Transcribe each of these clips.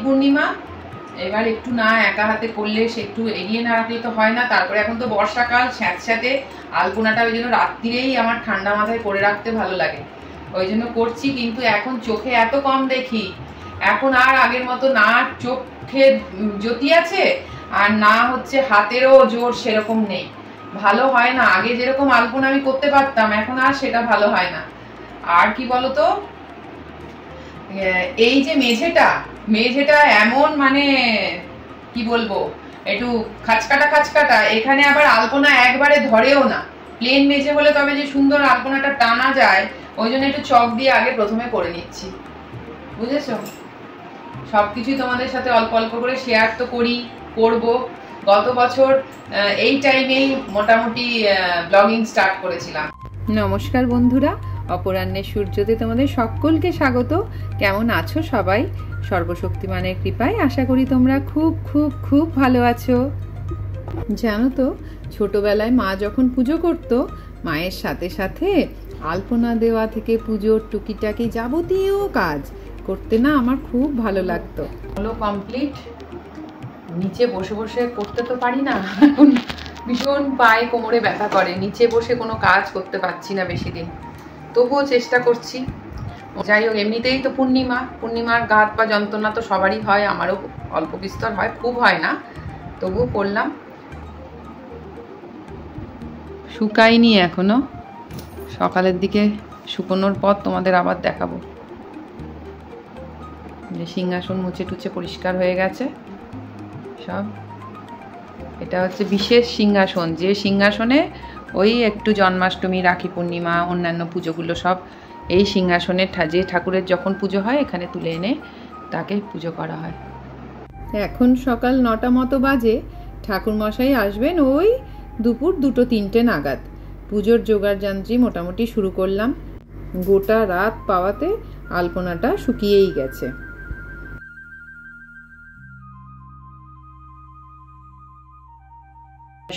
পূর্ণিমা, এবার একটু না একা হাতে করলে সে একটু এগিয়ে না রাখলে তো হয় না। তারপরে এখন তো বর্ষাকাল, স্যাঁতস্যাঁতে আলপনাটা ওই জন্য রাত্রিরেই আমার ঠান্ডা মাথায় করে রাখতে ভালো লাগে, ওই জন্য করছি। কিন্তু এখন চোখে এত কম দেখি, এখন আর আগের মতো না চোখে জ্যোতি আছে আর না হচ্ছে হাতেরও জোর সেরকম নেই, ভালো হয় না। আগে যেরকম আলপনা আমি করতে পারতাম এখন আর সেটা ভালো হয় না। আর কি বলতো, এই যে মেঝেটা এমন মানে কি বলবো, একটু খাচকাটা, এখানে আবার আলপনা একবারে ধরেও না। প্লেন মেঝে হলে তবে যে সুন্দর আলপনাটা টানা যায়, ওই জন্য একটু চক দিয়ে আগে প্রথমে করে নিচ্ছি, বুঝেছো? সবকিছুই তোমাদের সাথে অল্প অল্প করে শেয়ার তো করব। গত বছর এই টাইমেই মোটামুটি ব্লগিং স্টার্ট করেছিলাম। নমস্কার বন্ধুরা, অপরাহ্নের সূর্যতে তোমাদের সকলকে স্বাগত। কেমন আছো সবাই? সর্বশক্তিমানের কৃপায় আশা করি তোমরা খুব খুব খুব ভালো আছো। জানো তো, ছোটবেলায় মা যখন পুজো করতো, মায়ের সাথে সাথে আলপনা দেওয়া থেকে পুজোর টুকিটাকি যাবতীয় কাজ করতে না আমার খুব ভালো লাগতো। হলো কমপ্লিট। নিচে বসে বসে করতে তো পারি না, এখন ভীষণ পায়ে কোমরে ব্যথা করে, নিচে বসে কোনো কাজ করতে পারছি না বেশি দিন, তবুও চেষ্টা করছি। যাই হোক, এমনিতেই তো পূর্ণিমার গা হাত পা যন্ত্রণা তো সবারই হয়, আমারও অল্প বিস্তর হয়, খুব হয় না, তবুও করলাম। শুকায়নি এখনো, সকালের দিকে শুকোনোর পর তোমাদের আবার দেখাবো। যে সিংহাসন মুছে টুচে পরিষ্কার হয়ে গেছে সব। এটা হচ্ছে বিশেষ সিংহাসন, যে সিংহাসনে ওই একটু জন্মাষ্টমী, রাখি পূর্ণিমা, অন্যান্য পুজোগুলো সব এই সিংহাসনের যে ঠাকুরের যখন পুজো হয় এখানে তুলে এনে তাকে পুজো করা হয়। এখন সকাল 9টা মতো বাজে, ঠাকুরমশাই আসবেন ওই দুপুর 2-3টে নাগাদ। পুজোর জোগাড় যন্ত্রী মোটামুটি শুরু করলাম। গোটা রাত পাওয়াতে আলপনাটা শুকিয়েই গেছে।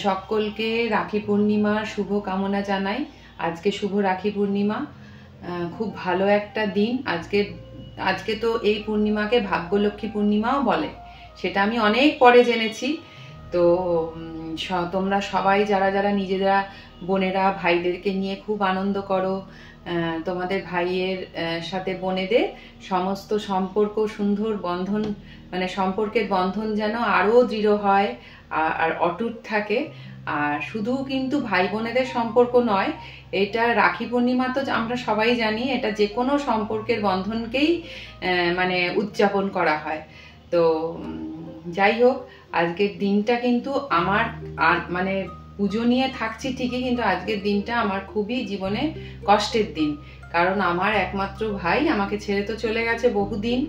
সকলকে রাখি পূর্ণিমার শুভ কামনা জানাই। আজকে শুভ রাখি পূর্ণিমা, খুব ভালো একটা দিন। আজকে তো এই পূর্ণিমাকে ভাগ্যলক্ষ্মী পূর্ণিমাও বলে, সেটা আমি অনেক পরে জেনেছি। তো তোমরা সবাই যারা যারা নিজেরা বোনেরা ভাইদেরকে নিয়ে খুব আনন্দ করো, তোমাদের ভাইয়ের সাথে বোনেদের সমস্ত সম্পর্ক সুন্দর বন্ধন, মানে সম্পর্কের বন্ধন যেন আরো দৃঢ় হয় আর অটুট থাকে। আর শুধু কিন্তু ভাই বোনেদের সম্পর্ক নয়, এটা রাখি পূর্ণিমা তো আমরা সবাই জানি, এটা যে কোনো সম্পর্কের বন্ধনকেই মানে উদযাপন করা হয়। তো যাই হোক, আজকের দিনটা কিন্তু আমার মানে পুজো নিয়ে থাকছি ঠিকই, কিন্তু আজকের দিনটা আমার খুবই জীবনে কষ্টের দিন। কারণ আমার একমাত্র ভাই আমাকে ছেড়ে তো চলে গেছে বহুদিন।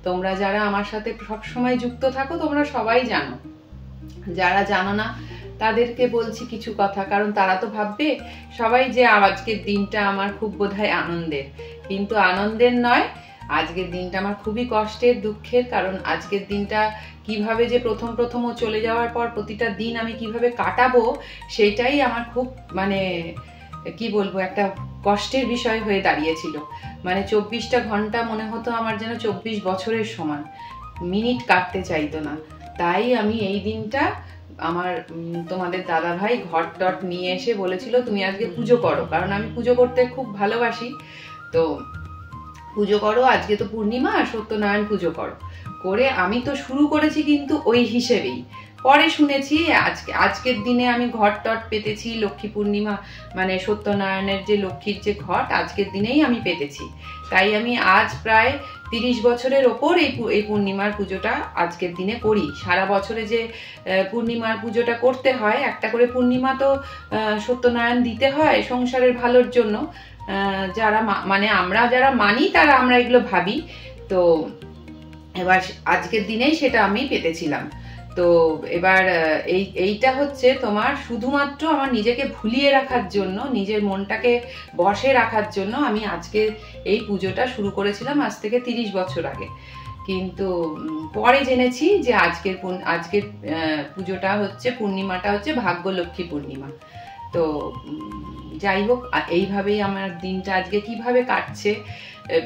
তোমরা যারা আমার সাথে সবসময় যুক্ত থাকো তোমরা সবাই জানো, যারা জানো না তাদেরকে বলছি কিছু কথা, কারণ তারা তো ভাববে সবাই যে আজকের দিনটা আমার খুব বোধহয় আনন্দের, কিন্তু আনন্দের নয়। আজকের দিনটা আমার খুবই কষ্টের, দুঃখের। কারণ আজকের দিনটা কিভাবে যে প্রথম ও চলে যাওয়ার পর প্রতিটা দিন আমি কিভাবে কাটাবো, সেটাই আমার খুব মানে কি বলবো, একটা কষ্টের বিষয় হয়ে দাঁড়িয়েছিল। মানে 24টা ঘন্টা মনে হতো আমার যেন 24 বছরের সমান, মিনিট কাটতে চাইতো না। তাই আমি এই দিনটা আমার তোমাদের দাদা ভাই ঘট টট নিয়ে এসে বলেছিল তুমি আজকে পুজো করো, কারণ আমি পুজো করতে খুব ভালোবাসি। তো পুজো করো, আজকে তো পূর্ণিমা, সত্যনারায়ণ পুজো করো। করে আমি তো শুরু করেছি কিন্তু ওই হিসেবেই, পরে শুনেছি আজকের দিনে আমি ঘট টট পেতেছি, লক্ষ্মী পূর্ণিমা মানে সত্যনারায়ণের যে লক্ষ্মীর যে ঘট আজকের দিনেই আমি পেতেছি। তাই আমি আজ প্রায় 30 বছরের ওপর এই পূর্ণিমার পুজোটা আজকের দিনে করি। সারা বছরে যে পূর্ণিমার পুজোটা করতে হয়, একটা করে পূর্ণিমা তো সত্যনারায়ণ দিতে হয় সংসারের ভালোর জন্য। যারা মানে আমরা যারা মানি তারা আমরা এগুলো ভাবি। তো এবার আজকের দিনেই সেটা আমি পেতেছিলাম। তো এবার এইটা হচ্ছে তোমার শুধুমাত্র আমার নিজেকে ভুলিয়ে রাখার জন্য, নিজের মনটাকে বশে রাখার জন্য আমি আজকে এই পুজোটা শুরু করেছিলাম, আজ থেকে 30 বছর আগে। কিন্তু পরে জেনেছি যে আজকের পুজোটা হচ্ছে, পূর্ণিমাটা হচ্ছে ভাগ্যলক্ষ্মী পূর্ণিমা। তো যাই হোক, এইভাবেই আমার দিনটা আজকে কিভাবে কাটছে,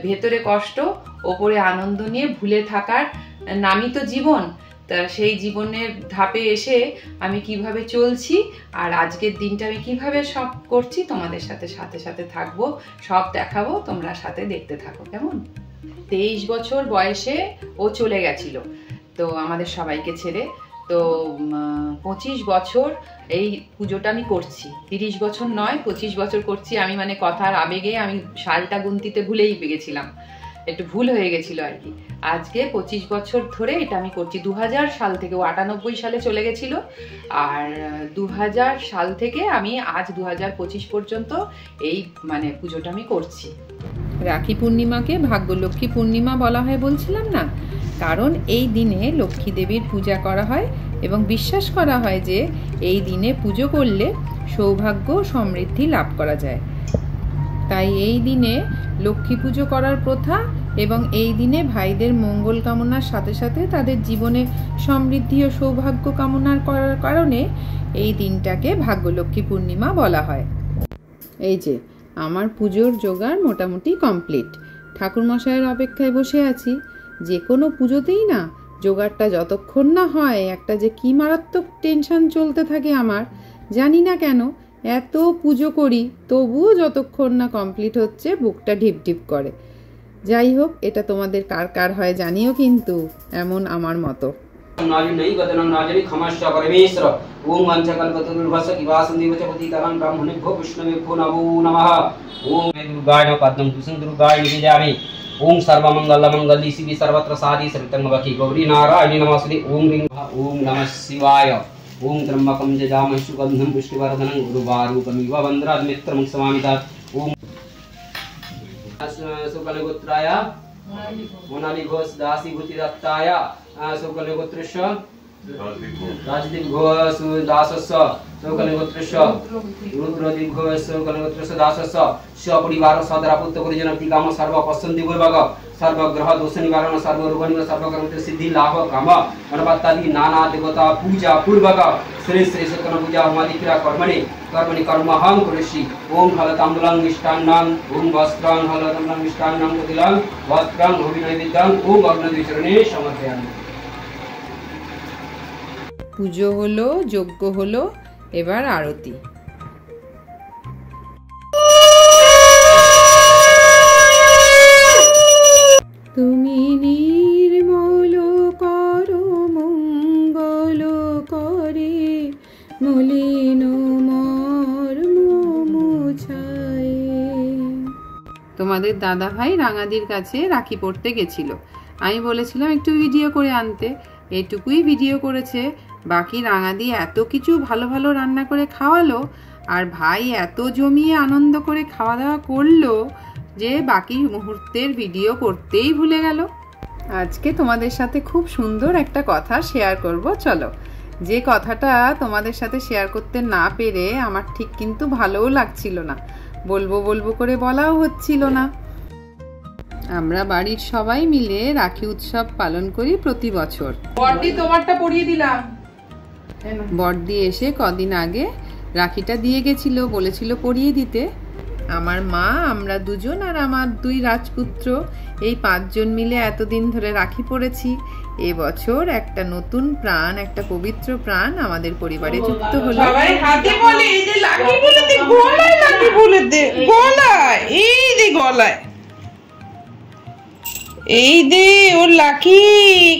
ভেতরে কষ্ট ওপরে আনন্দ নিয়ে ভুলে থাকার নামই তো জীবন। তা সেই জীবনের ধাপে এসে আমি কিভাবে চলছি আর আজকের দিনটা আমি কিভাবে সব করছি তোমাদের সাথে সাথে সাথে থাকবো, সব দেখাবো, তোমরা সাথে দেখতে থাকো কেমন। 23 বছর বয়সে ও চলে গেছিল তো আমাদের সবাইকে ছেড়ে। তো 25 বছর এই পুজোটা আমি করছি, 30 বছর নয় 25 বছর করছি আমি, মানে কথার আবেগে আমি সালটা গুনতিতে ভুলেই গেছিলাম, একটু ভুল হয়ে গেছিল আর কি। আজকে 25 বছর ধরে এটা আমি করছি, 2000 সাল থেকে। ও 98 সালে চলে গেছিল আর 2000 সাল থেকে আমি আজ 2025 পর্যন্ত এই মানে পুজোটা আমি করছি। রাখি পূর্ণিমাকে ভাগ্যলক্ষ্মী পূর্ণিমা বলা হয় বলছিলাম না, কারণ এই দিনে লক্ষ্মী দেবীর পূজা করা হয় এবং বিশ্বাস করা হয় যে এই দিনে পুজো করলে সৌভাগ্য সমৃদ্ধি লাভ করা যায়। তাই এই দিনে লক্ষ্মী পুজো করার প্রথা এবং এই দিনে ভাইদের মঙ্গল কামনার সাথে সাথে তাদের জীবনে সমৃদ্ধি ও সৌভাগ্য কামনার করার কারণে এই দিনটাকে ভাগ্যলক্ষ্মী পূর্ণিমা বলা হয়। এই যে আমার পুজোর জোগাড় মোটামুটি কমপ্লিট, ঠাকুরমশাইয়ের অপেক্ষায় বসে আছি। যে কোনো পুজোতেই না জোগাড়টা যতক্ষণ না হয় একটা যে কি মারাত্মক টেনশন চলতে থাকে আমার, জানি না কেন। এত পুজো করি তবুও যতক্ষণ না কমপ্লিট হচ্ছে বুকটা ঢিপ ঢিপ করে। যাই হোক, এটা তোমাদের কার কার হয় জানিও কিন্তু, এমন আমার মতো। ओम सर्वमंगल मंगली शिवी सर्वत्र साधी सर्वतंगवकी गौरी नारायणी नमस्ते। ओम ह्रीं ओम नमः शिवाय। ओम त्र्यंबकं जजामहे सुगंधं पुष्टिवर्धनं गुरुवारूपमिव वन्द्राद मित्रं समामितात्। ओम सुकलगोत्राय मोनाली घोष दासी भूति दत्ताय सुकलगोत्रस्य राजदीप घोष दासस्य सुकलगोत्रस्य रुद्रदीप घोष सुकलगोत्रस्य दासस्य स्वपरिवार सदरा पुत्र परिजन काम सर्व पसंति पूर्वक सर्वग्रह दोष निवारण सर्वरोग सर्वकर्म सिद्धि लाभ काम गणपत्यादि नाना देवता पूजा पूर्वक श्री श्री सत्य पूजा हमारी क्रिया कर्मणि कर्मणि कर्महं करिष्यि। ओम हलताम्बुलं मिष्टान्नं ओम वस्त्रं हलताम्बुलं मिष्टान्नं कदिलं वस्त्रं अभिनैवेद्यं ओम अग्निद्विचरणे समर्पयामि। পুজো হলো, যজ্ঞ হলো, এবার আরতি। তুমি নির্মল করো মঙ্গল করে মলিন মর্ম মুছায়। তোমাদের দাদা ভাই রাঙাদির কাছে রাখি পড়তে গেছিল, আমি বলেছিলাম একটু ভিডিও করে আনতে, এইটুকুই ভিডিও করেছে। বাকি রাঙাদি এত কিছু ভালো ভালো রান্না করে খাওয়ালো আর ভাই এত জমিয়ে আনন্দ করে খাওয়া দাওয়া করলো যে বাকি মুহূর্তের ভিডিও করতেই ভুলে গেল। আজকে তোমাদের সাথে খুব সুন্দর একটা কথা শেয়ার করব, চলো। যে কথাটা তোমাদের সাথে শেয়ার করতে না পেরে আমার ঠিক কিন্তু ভালোও লাগছিল না, বলবো বলবো করে বলাও হচ্ছিল না। আমরা বাড়ির সবাই মিলে রাখি উৎসব পালন করি প্রতি বছর। বড়দি তোমারটা পরিয়ে দিলাম। বড়দি এসে কদিন আগে রাখিটা দিয়ে গেছিল, বলেছিল পরিয়ে দিতে। আমার মা, আমরা দুজন আর আমার 2 রাজপুত্র, এই 5 জন মিলে এতদিন ধরে রাখি পড়েছি। এবছর একটা নতুন প্রাণ, একটা পবিত্র প্রাণ আমাদের পরিবারে যুক্ত হলো। সবাই হাতে বলে এই যে লাঠি বলে দে, গলায় লাঠি বলে দে, গলায়, এই যে গলায়, এই দে ওর লাঠি,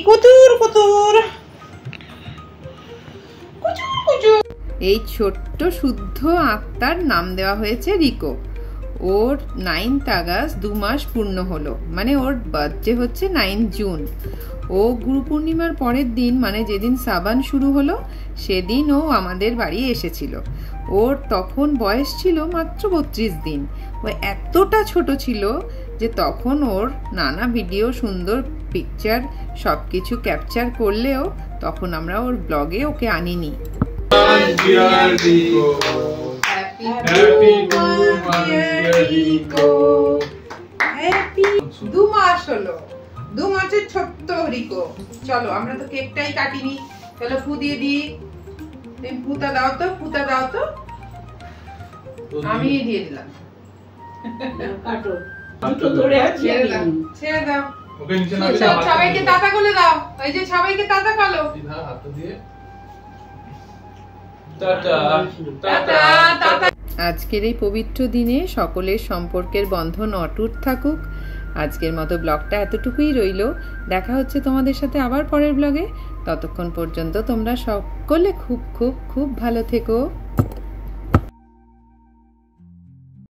কুতুর কুতুর কুচুর কুচুর। এই ছোট্ট শুদ্ধ আত্মার নাম দেওয়া হয়েছে রিকো। ওর 9th আগস্ট 2 মাস পূর্ণ হলো, মানে ওর বার্থডে হচ্ছে 9 জুন। ও গুরু পূর্ণিমার পরের দিন, মানে যেদিন সাবান শুরু হলো সেদিন ও আমাদের বাড়ি এসেছিল। ওর তখন বয়স ছিল মাত্র 32 দিন। ও এতটা ছোট ছিল যে তখন ওর নানা ভিডিও, সুন্দর পিকচার সব কিছু ক্যাপচার করলেও তখন আমরা ওর ব্লগে ওকে আনিনি। দু মাস হলো, 2 মাসের ছোট্ট রিকো। চলো, আমরা তো কেকটাই কাটিনি, চলো ফু দিয়ে দিই। ফুটা দাও তো, ফুটা দাও তো। আমি দিয়ে দিলাম। ছেড়ে দাও। ওকে নিচে না সবাইকে টাটা করে দাও। এই যে সবাইকে টাটা করো। হাত দিয়ে টাটা টাটা টাটা। আজকের এই পবিত্র দিনে সকলের সম্পর্কের বন্ধন অটুট থাকুক। আজকের মতো ব্লগটা এতটুকুই রইল। দেখা হচ্ছে তোমাদের সাথে আবার পরের ব্লগে। ততক্ষণ পর্যন্ত তোমরা সকলে খুব খুব খুব ভালো থেকো।